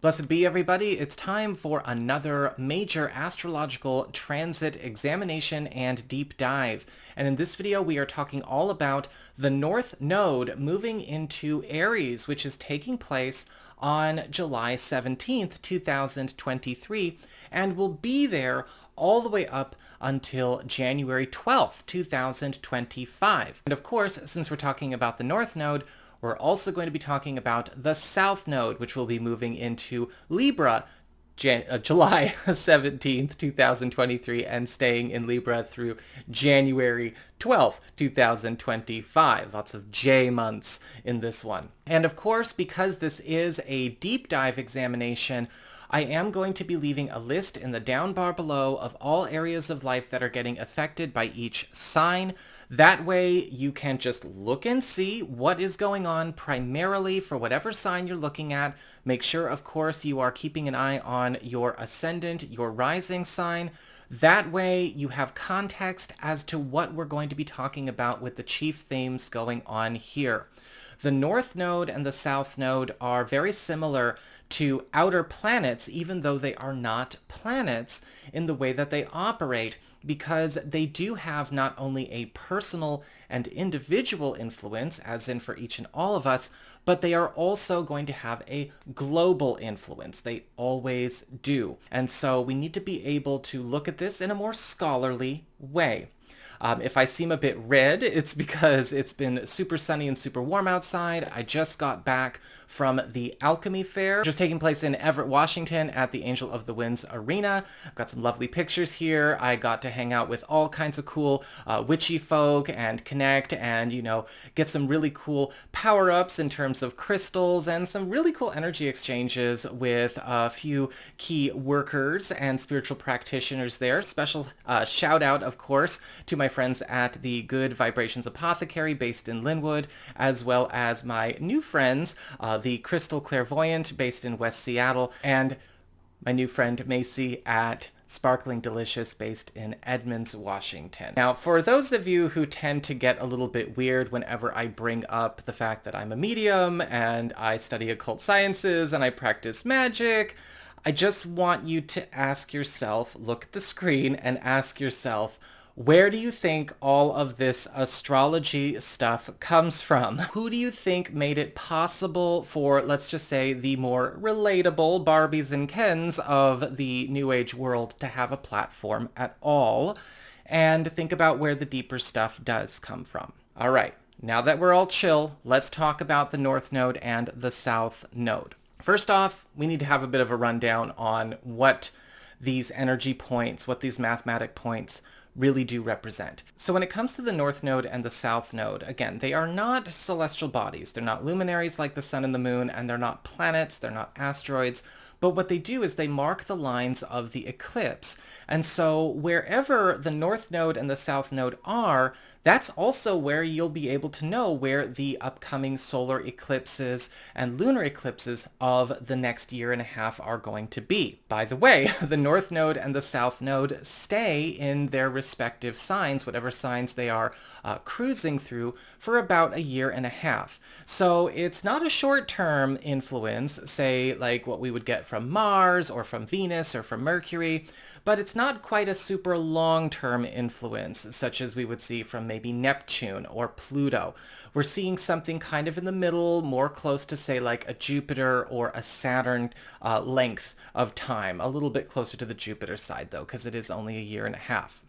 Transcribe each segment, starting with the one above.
Blessed be everybody, it's time for another major astrological transit examination and deep dive. And in this video, we are talking all about the North Node moving into Aries, which is taking place on July 17th, 2023, and will be there all the way up until January 12th, 2025. And of course, since we're talking about the North Node, we're also going to be talking about the South Node, which will be moving into Libra July 17th, 2023, and staying in Libra through January 12th, 2025. Lots of J months in this one. And of course, because this is a deep dive examination, I am going to be leaving a list in the down bar below of all areas of life that are getting affected by each sign. That way you can just look and see what is going on primarily for whatever sign you're looking at. Make sure, of course, you are keeping an eye on your ascendant, your rising sign. That way you have context as to what we're going to be talking about with the chief themes going on here. The North Node and the South Node are very similar to outer planets, even though they are not planets in the way that they operate, because they do have not only a personal and individual influence, as in for each and all of us, but they are also going to have a global influence. They always do. And so we need to be able to look at this in a more scholarly way. If I seem a bit red, it's because it's been super sunny and super warm outside. I just got back from the Alchemy Fair, just taking place in Everett, Washington at the Angel of the Winds Arena. I've got some lovely pictures here. I got to hang out with all kinds of cool witchy folk and connect and, you know, get some really cool power-ups in terms of crystals and some really cool energy exchanges with a few key workers and spiritual practitioners there. Special shout out, of course, to my friends at the Good Vibrations Apothecary based in Linwood, as well as my new friends, the Crystal Clairvoyant based in West Seattle, and my new friend Macy at Sparkling Delicious based in Edmonds, Washington. Now, for those of you who tend to get a little bit weird whenever I bring up the fact that I'm a medium and I study occult sciences and I practice magic, I just want you to ask yourself, look at the screen and ask yourself, where do you think all of this astrology stuff comes from? Who do you think made it possible for, let's just say, the more relatable Barbies and Kens of the New Age world to have a platform at all? And think about where the deeper stuff does come from. All right, now that we're all chill, let's talk about the North Node and the South Node. First off, we need to have a bit of a rundown on what these energy points, what these mathematic points really do represent. So when it comes to the North Node and the South Node, again, they are not celestial bodies. They're not luminaries like the sun and the moon, and they're not planets, they're not asteroids. But what they do is they mark the lines of the eclipse. And so wherever the North Node and the South Node are, that's also where you'll be able to know where the upcoming solar eclipses and lunar eclipses of the next year and a half are going to be. By the way, the North Node and the South Node stay in their respective signs, whatever signs they are cruising through, for about a year and a half. So it's not a short-term influence, say like what we would get from Mars or from Venus or from Mercury, but it's not quite a super long-term influence such as we would see from maybe Neptune or Pluto. We're seeing something kind of in the middle, more close to say like a Jupiter or a Saturn length of time, a little bit closer to the Jupiter side though, because it is only a year and a half.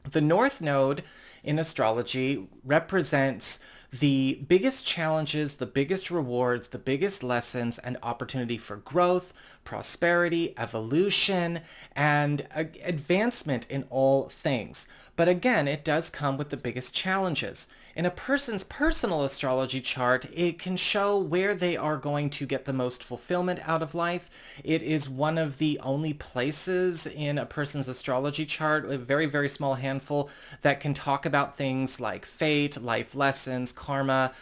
The North Node in astrology represents the biggest challenges, the biggest rewards, the biggest lessons, and opportunity for growth, prosperity, evolution, and advancement in all things. But again, it does come with the biggest challenges. In a person's personal astrology chart, it can show where they are going to get the most fulfillment out of life. It is one of the only places in a person's astrology chart, a very, very small handful, that can talk about about things like fate, life lessons, karma,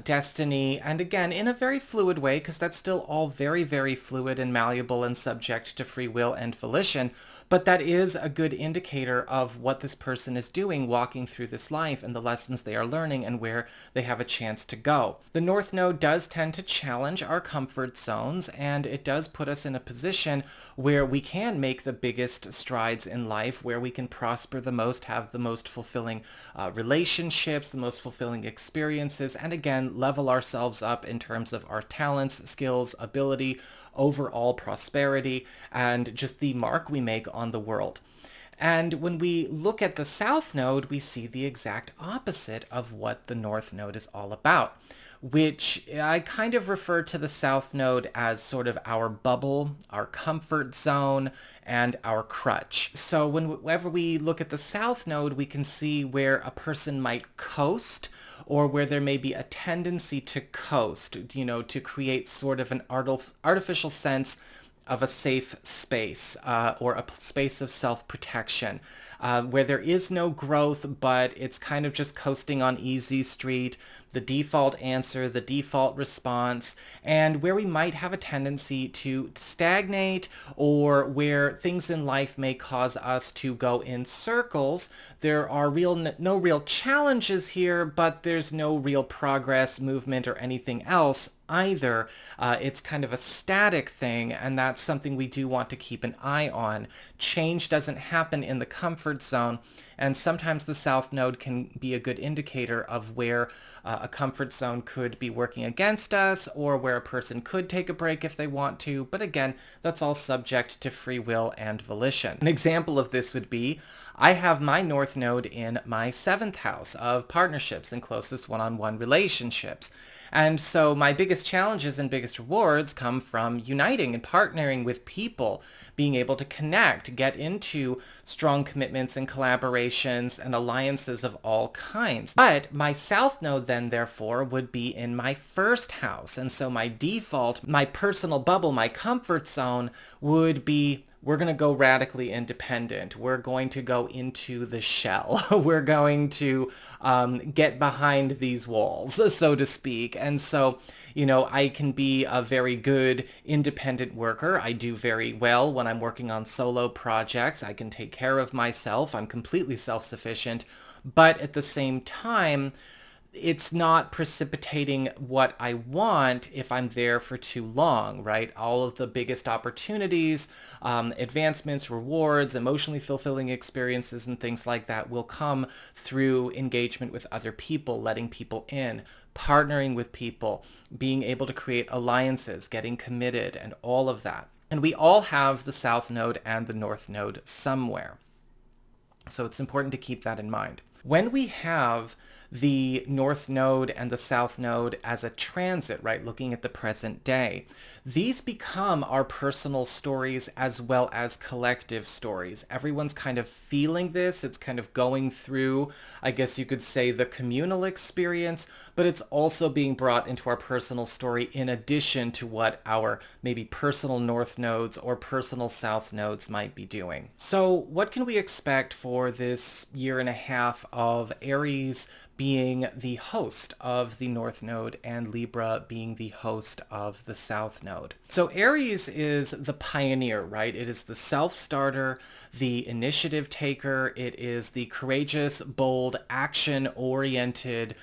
destiny, and again, in a very fluid way, because that's still all very, very fluid and malleable and subject to free will and volition. But that is a good indicator of what this person is doing walking through this life and the lessons they are learning and where they have a chance to go. The North Node does tend to challenge our comfort zones, and it does put us in a position where we can make the biggest strides in life, where we can prosper the most, have the most fulfilling relationships, the most fulfilling experiences, and again, level ourselves up in terms of our talents, skills, ability, overall prosperity, and just the mark we make on the world. And when we look at the South Node, we see the exact opposite of what the North Node is all about, which I kind of refer to the South Node as sort of our bubble, our comfort zone, and our crutch. So whenever we look at the South Node, we can see where a person might coast, or where there may be a tendency to coast, to create sort of an artificial sense of a safe space, or a space of self-protection, where there is no growth, but it's kind of just coasting on easy street, the default answer, the default response, and where we might have a tendency to stagnate, or where things in life may cause us to go in circles. There are no real challenges here, but there's no real progress, movement, or anything else either. It's kind of a static thing, and that's something we do want to keep an eye on. Change doesn't happen in the comfort zone, and sometimes the South Node can be a good indicator of where a comfort zone could be working against us, or where a person could take a break if they want to. But again, that's all subject to free will and volition. An example of this would be, I have my North Node in my 7th house of partnerships and closest one-on-one relationships. And so my biggest challenges and biggest rewards come from uniting and partnering with people, being able to connect, get into strong commitments and collaborations and alliances of all kinds. But my South Node then, therefore, would be in my 1st house. And so my default, my personal bubble, my comfort zone would be, we're going to go radically independent. We're going to go into the shell. We're going to get behind these walls, so to speak. And so, I can be a very good independent worker. I do very well when I'm working on solo projects. I can take care of myself. I'm completely self-sufficient. But at the same time, it's not precipitating what I want if I'm there for too long, right? All of the biggest opportunities, advancements, rewards, emotionally fulfilling experiences, and things like that will come through engagement with other people, letting people in, partnering with people, being able to create alliances, getting committed, and all of that. And we all have the South Node and the North Node somewhere. So it's important to keep that in mind. When we have the North Node and the South Node as a transit, right, looking at the present day, these become our personal stories as well as collective stories. Everyone's kind of feeling this. It's kind of going through, I guess you could say, the communal experience, but it's also being brought into our personal story in addition to what our maybe personal North Nodes or personal South Nodes might be doing. So what can we expect for this year and a half of Aries being the host of the North Node and Libra being the host of the South Node? So Aries is the pioneer, right? It is the self-starter, the initiative taker. It is the courageous, bold, action-oriented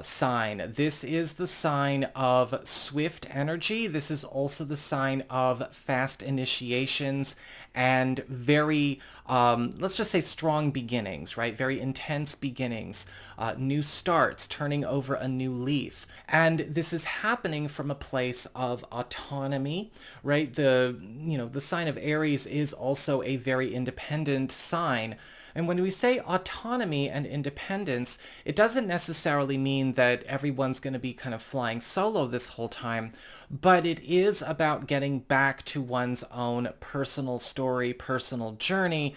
sign. This is the sign of swift energy. This is also the sign of fast initiations and very, let's just say, strong beginnings, right? Very intense beginnings, new starts, turning over a new leaf. And this is happening from a place of autonomy, right? The sign of Aries is also a very independent sign. And when we say autonomy and independence, it doesn't necessarily mean that everyone's going to be kind of flying solo this whole time, but it is about getting back to one's own personal story, personal journey,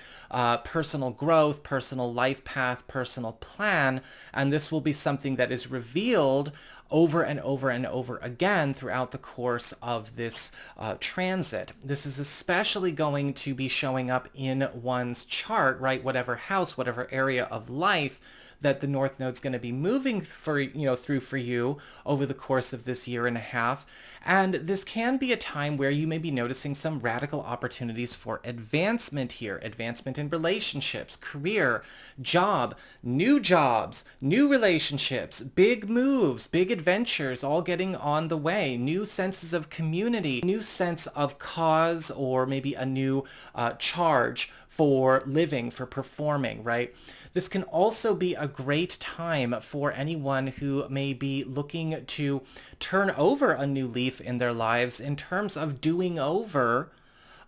personal growth, personal life path, personal plan, and this will be something that is revealed over and over and over again throughout the course of this transit. This is especially going to be showing up in one's chart, right? Whatever house, whatever area of life that the North Node's going to be moving through for you over the course of this year and a half. And this can be a time where you may be noticing some radical opportunities for advancement here. Advancement in relationships, career, job, new jobs, new relationships, big moves, big adventures all getting on the way, new senses of community, new sense of cause, or maybe a new charge for living, for performing, right? This can also be a great time for anyone who may be looking to turn over a new leaf in their lives in terms of doing over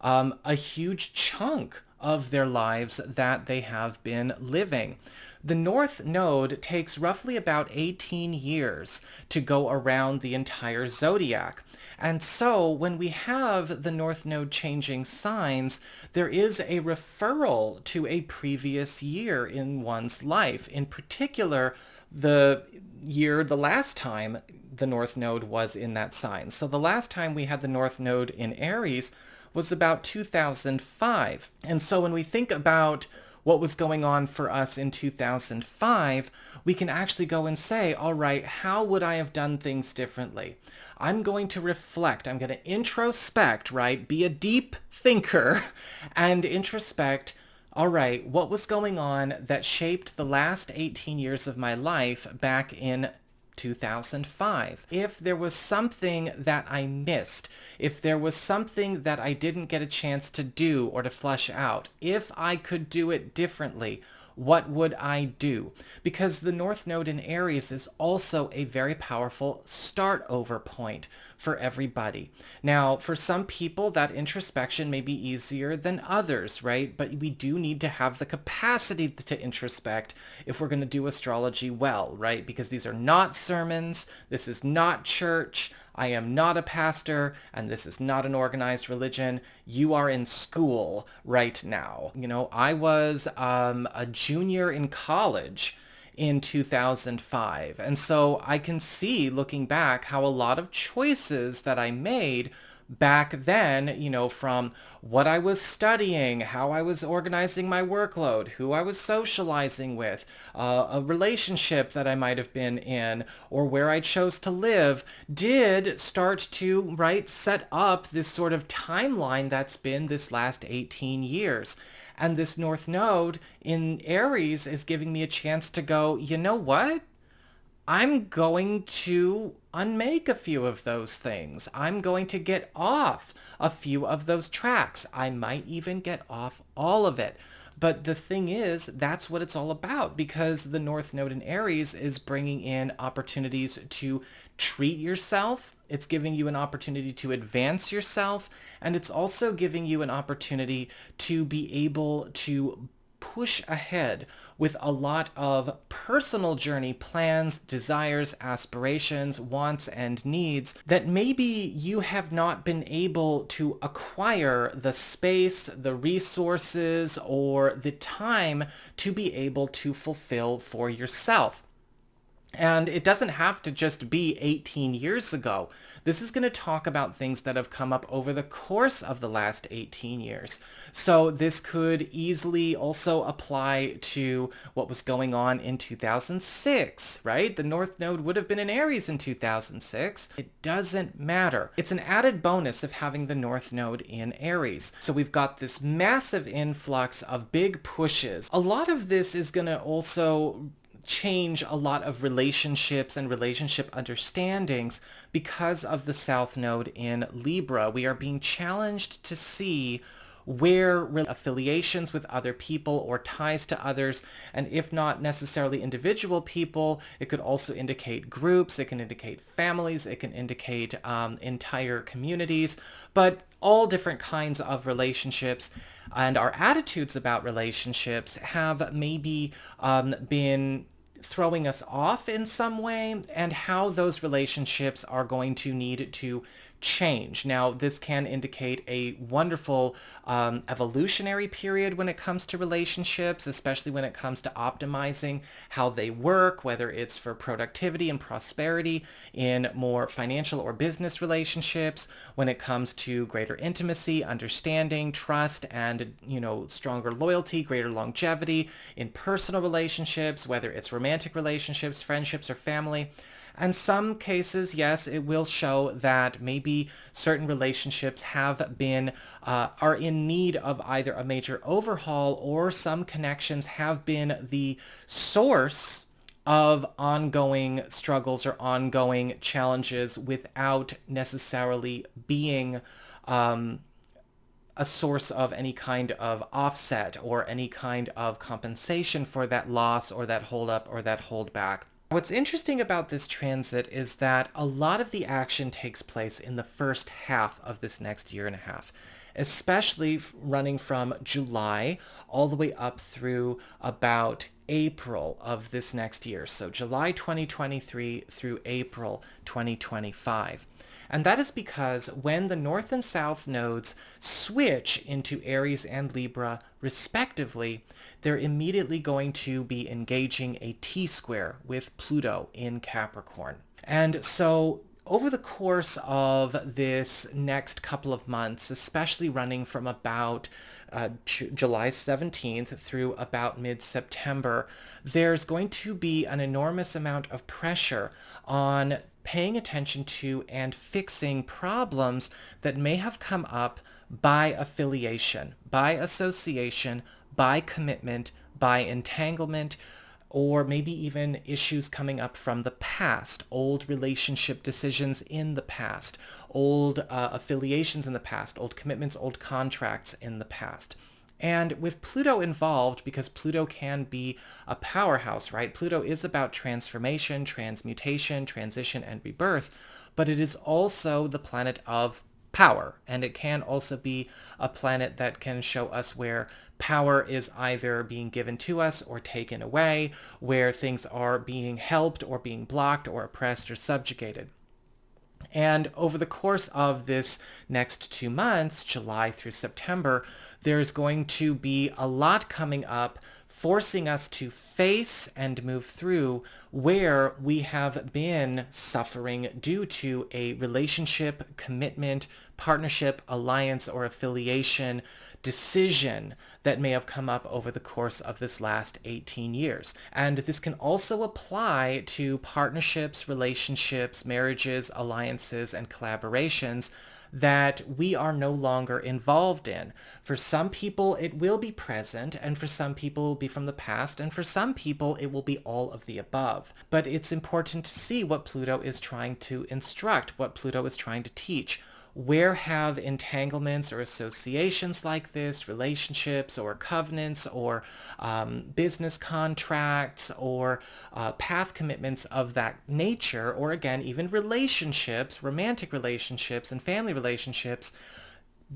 a huge chunk of their lives that they have been living. The North Node takes roughly about 18 years to go around the entire zodiac. And so when we have the North Node changing signs, there is a referral to a previous year in one's life. In particular, the last time the North Node was in that sign. So the last time we had the North Node in Aries was about 2005. And so when we think about what was going on for us in 2005, we can actually go and say, all right, how would I have done things differently? I'm going to reflect. I'm going to introspect, right? Be a deep thinker and introspect. All right, what was going on that shaped the last 18 years of my life back in 2005. If there was something that I missed, if there was something that I didn't get a chance to do or to flesh out, if I could do it differently, what would I do? Because the North Node in Aries is also a very powerful start over point for everybody. Now, for some people, that introspection may be easier than others, right? But we do need to have the capacity to introspect if we're going to do astrology well, right? Because these are not sermons. This is not church. I am not a pastor, and this is not an organized religion. You are in school right now. You know, I was a junior in college in 2005. And so I can see, looking back, how a lot of choices that I made back then, you know, from what I was studying, how I was organizing my workload, who I was socializing with, a relationship that I might have been in, or where I chose to live, did start to, right, set up this sort of timeline that's been this last 18 years. And this North Node in Aries is giving me a chance to go, you know what? I'm going to unmake a few of those things. I'm going to get off a few of those tracks. I might even get off all of it. But the thing is, that's what it's all about, because the North Node in Aries is bringing in opportunities to treat yourself. It's giving you an opportunity to advance yourself. And it's also giving you an opportunity to be able to push ahead with a lot of personal journey plans, desires, aspirations, wants, and needs that maybe you have not been able to acquire the space, the resources, or the time to be able to fulfill for yourself. And it doesn't have to just be 18 years ago. This is going to talk about things that have come up over the course of the last 18 years. So this could easily also apply to what was going on in 2006, right? The North Node would have been in Aries in 2006. It doesn't matter. It's an added bonus of having the North Node in Aries. So we've got this massive influx of big pushes. A lot of this is going to also change a lot of relationships and relationship understandings because of the South Node in Libra. We are being challenged to see where affiliations with other people or ties to others, and if not necessarily individual people, it could also indicate groups, it can indicate families, it can indicate entire communities, but all different kinds of relationships. And our attitudes about relationships have maybe been throwing us off in some way, and how those relationships are going to need to change. Now, this can indicate a wonderful evolutionary period when it comes to relationships, especially when it comes to optimizing how they work, whether it's for productivity and prosperity in more financial or business relationships, when it comes to greater intimacy, understanding, trust, and, stronger loyalty, greater longevity in personal relationships, whether it's romantic relationships, friendships, or family. In some cases, yes, it will show that maybe certain relationships are in need of either a major overhaul, or some connections have been the source of ongoing struggles or ongoing challenges without necessarily being a source of any kind of offset or any kind of compensation for that loss or that holdup or that holdback. What's interesting about this transit is that a lot of the action takes place in the first half of this next year and a half, especially running from July all the way up through about April of this next year. So July 2023 through April 2025. And that is because when the North and South nodes switch into Aries and Libra, respectively, they're immediately going to be engaging a T-square with Pluto in Capricorn. And so over the course of this next couple of months, especially running from about July 17th through about mid-September, there's going to be an enormous amount of pressure on paying attention to and fixing problems that may have come up by affiliation, by association, by commitment, by entanglement, or maybe even issues coming up from the past, old relationship decisions in the past, old affiliations in the past, old commitments, old contracts in the past. And with Pluto involved, because Pluto can be a powerhouse, right? Pluto is about transformation, transmutation, transition, and rebirth, but it is also the planet of power. And it can also be a planet that can show us where power is either being given to us or taken away, where things are being helped or being blocked or oppressed or subjugated. And over the course of this next 2 months, July through September, there's going to be a lot coming up forcing us to face and move through where we have been suffering due to a relationship, commitment, partnership, alliance, or affiliation decision that may have come up over the course of this last 18 years. And this can also apply to partnerships, relationships, marriages, alliances, and collaborations that we are no longer involved in. For some people, it will be present, and for some people, it will be from the past, and for some people, it will be all of the above. But it's important to see what Pluto is trying to instruct, what Pluto is trying to teach. Where have entanglements or associations like this, relationships or covenants or business contracts or path commitments of that nature, or again, even relationships, romantic relationships and family relationships,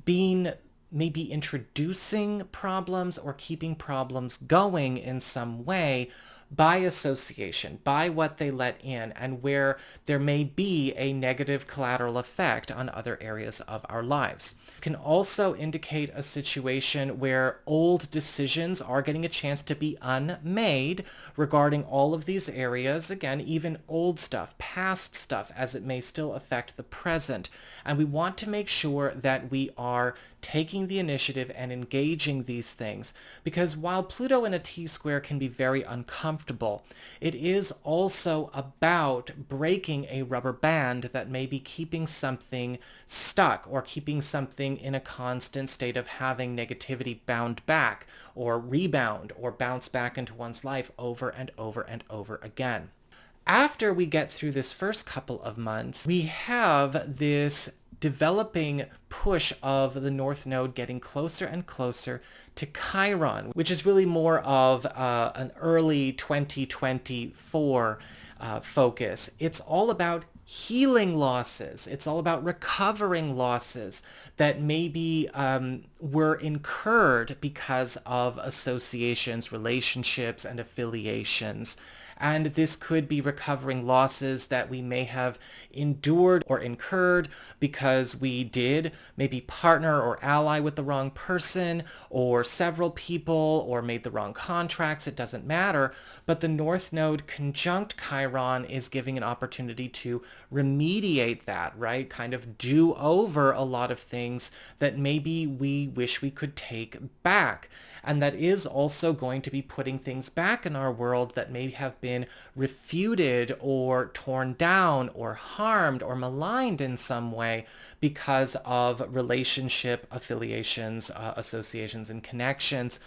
been maybe introducing problems or keeping problems going in some way by association, by what they let in, and where there may be a negative collateral effect on other areas of our lives. It can also indicate a situation where old decisions are getting a chance to be unmade regarding all of these areas. Again, even old stuff, past stuff, as it may still affect the present. And we want to make sure that we are taking the initiative and engaging these things, because while Pluto in a T-square can be very uncomfortable, it is also about breaking a rubber band that may be keeping something stuck or keeping something in a constant state of having negativity bound back or rebound or bounce back into one's life over and over and over again. After we get through this first couple of months, we have this developing push of the North Node getting closer and closer to Chiron, which is really more of an early 2024 focus. It's all about healing losses. It's all about recovering losses that maybe were incurred because of associations, relationships, and affiliations. And this could be recovering losses that we may have endured or incurred because we did maybe partner or ally with the wrong person or several people or made the wrong contracts. It doesn't matter. But the North Node conjunct Chiron is giving an opportunity to remediate that, right? Kind of do over a lot of things that maybe we wish we could take back. And that is also going to be putting things back in our world that may have been refuted or torn down or harmed or maligned in some way because of relationship affiliations, associations, and connections,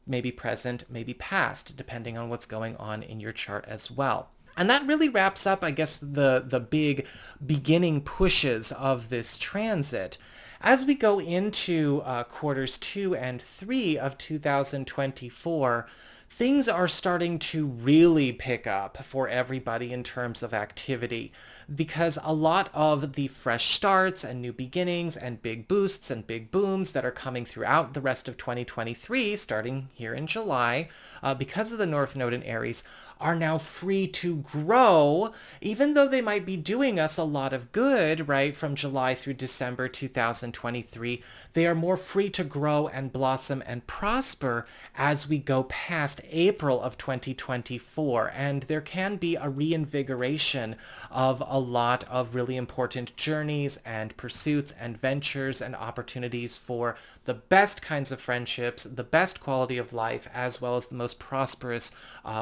maybe present, maybe past, depending on what's going on in your chart as well. And that really wraps up, I guess, the big beginning pushes of this transit. As we go into quarters 2 and 3 of 2024, things are starting to really pick up for everybody in terms of activity, because a lot of the fresh starts and new beginnings and big boosts and big booms that are coming throughout the rest of 2023, starting here in July, because of the North Node in Aries, are now free to grow, even though they might be doing us a lot of good, right, from July through December 2023. They are more free to grow and blossom and prosper as we go past April of 2024. And there can be a reinvigoration of a lot of really important journeys and pursuits and ventures and opportunities for the best kinds of friendships, the best quality of life, as well as the most prosperous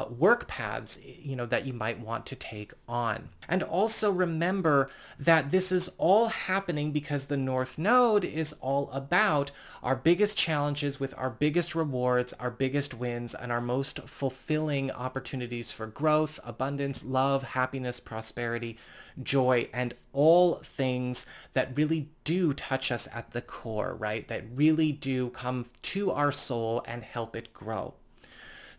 work paths, that you might want to take on. And also remember that this is all happening because the North Node is all about our biggest challenges with our biggest rewards, our biggest wins, and our most fulfilling opportunities for growth, abundance, love, happiness, prosperity, joy, and all things that really do touch us at the core, right? That really do come to our soul and help it grow.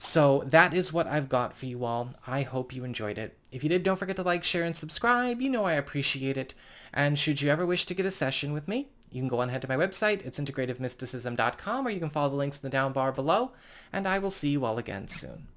So that is what I've got for you all. I hope you enjoyed it. If you did, don't forget to like, share, and subscribe. You know I appreciate it. And should you ever wish to get a session with me, you can go on ahead to my website. It's integrativemysticism.com, or you can follow the links in the down bar below. And I will see you all again soon.